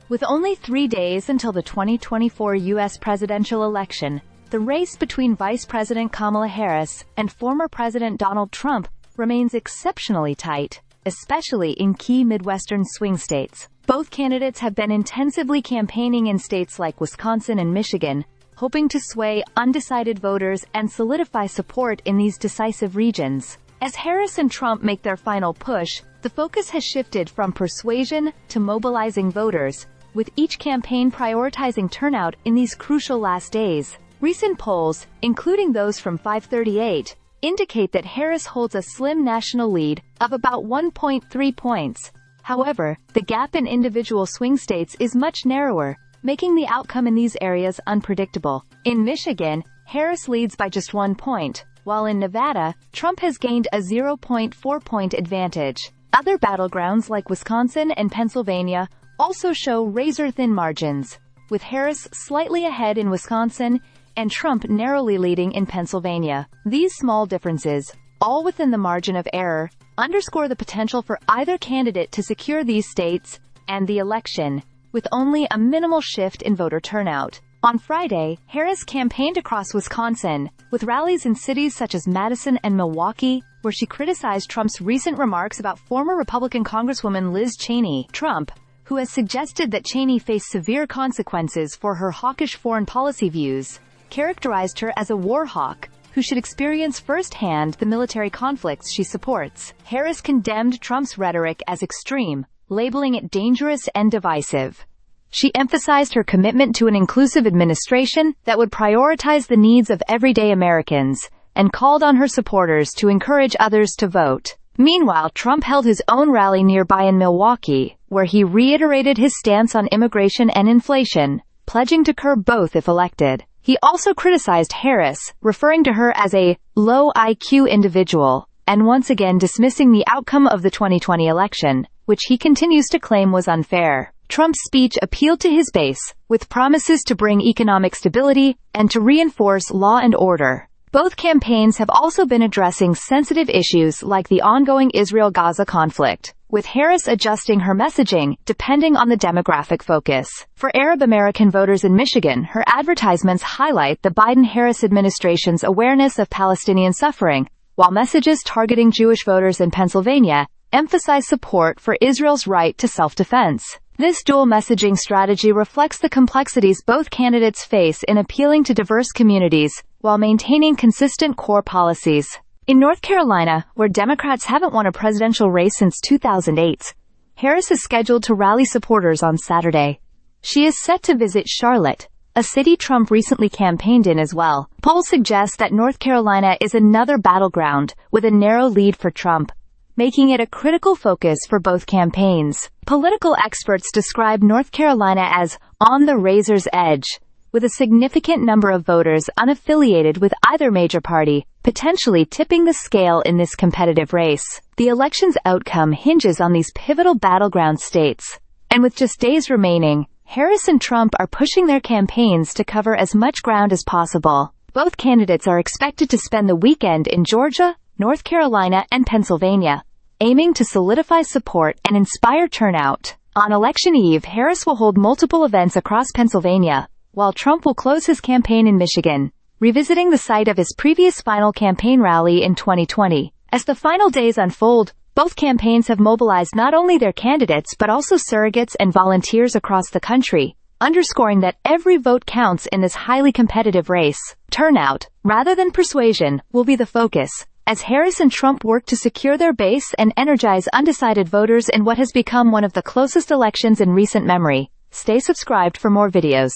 With only 3 days until the 2024 U.S. presidential election, the race between Vice President Kamala Harris and former President Donald Trump remains exceptionally tight, especially in key Midwestern swing states. Both candidates have been intensively campaigning in states like Wisconsin and Michigan, hoping to sway undecided voters and solidify support in these decisive regions. As Harris and Trump make their final push, the focus has shifted from persuasion to mobilizing voters, with each campaign prioritizing turnout in these crucial last days. Recent polls, including those from 538, indicate that Harris holds a slim national lead of about 1.3 points. However, the gap in individual swing states is much narrower, making the outcome in these areas unpredictable. In Michigan, Harris leads by just 1 point, while in Nevada, Trump has gained a 0.4-point advantage. Other battlegrounds like Wisconsin and Pennsylvania also show razor-thin margins, with Harris slightly ahead in Wisconsin and Trump narrowly leading in Pennsylvania. These small differences, all within the margin of error, underscore the potential for either candidate to secure these states and the election, with only a minimal shift in voter turnout. On Friday, Harris campaigned across Wisconsin, with rallies in cities such as Madison and Milwaukee, where she criticized Trump's recent remarks about former Republican Congresswoman Liz Cheney. Trump, who has suggested that Cheney face severe consequences for her hawkish foreign policy views, characterized her as a war hawk who should experience firsthand the military conflicts she supports. Harris condemned Trump's rhetoric as extreme, labeling it dangerous and divisive. She emphasized her commitment to an inclusive administration that would prioritize the needs of everyday Americans, and called on her supporters to encourage others to vote. Meanwhile, Trump held his own rally nearby in Milwaukee, where he reiterated his stance on immigration and inflation, pledging to curb both if elected. He also criticized Harris, referring to her as a low IQ individual, and once again dismissing the outcome of the 2020 election, which he continues to claim was unfair. Trump's speech appealed to his base, with promises to bring economic stability and to reinforce law and order. Both campaigns have also been addressing sensitive issues like the ongoing Israel-Gaza conflict, with Harris adjusting her messaging depending on the demographic focus. For Arab American voters in Michigan, her advertisements highlight the Biden-Harris administration's awareness of Palestinian suffering, while messages targeting Jewish voters in Pennsylvania emphasize support for Israel's right to self-defense. This dual messaging strategy reflects the complexities both candidates face in appealing to diverse communities while maintaining consistent core policies. In North Carolina, where Democrats haven't won a presidential race since 2008, Harris is scheduled to rally supporters on Saturday. She is set to visit Charlotte, a city Trump recently campaigned in as well. Polls suggest that North Carolina is another battleground, with a narrow lead for Trump, making it a critical focus for both campaigns. Political experts describe North Carolina as on the razor's edge, with a significant number of voters unaffiliated with either major party, potentially tipping the scale in this competitive race. The election's outcome hinges on these pivotal battleground states, and with just days remaining, Harris and Trump are pushing their campaigns to cover as much ground as possible. Both candidates are expected to spend the weekend in Georgia, North Carolina, and Pennsylvania, aiming to solidify support and inspire turnout. On election eve, Harris will hold multiple events across Pennsylvania, while Trump will close his campaign in Michigan, revisiting the site of his previous final campaign rally in 2020. As the final days unfold, both campaigns have mobilized not only their candidates but also surrogates and volunteers across the country, underscoring that every vote counts in this highly competitive race. Turnout, rather than persuasion, will be the focus, as Harris and Trump work to secure their base and energize undecided voters in what has become one of the closest elections in recent memory. Stay subscribed for more videos.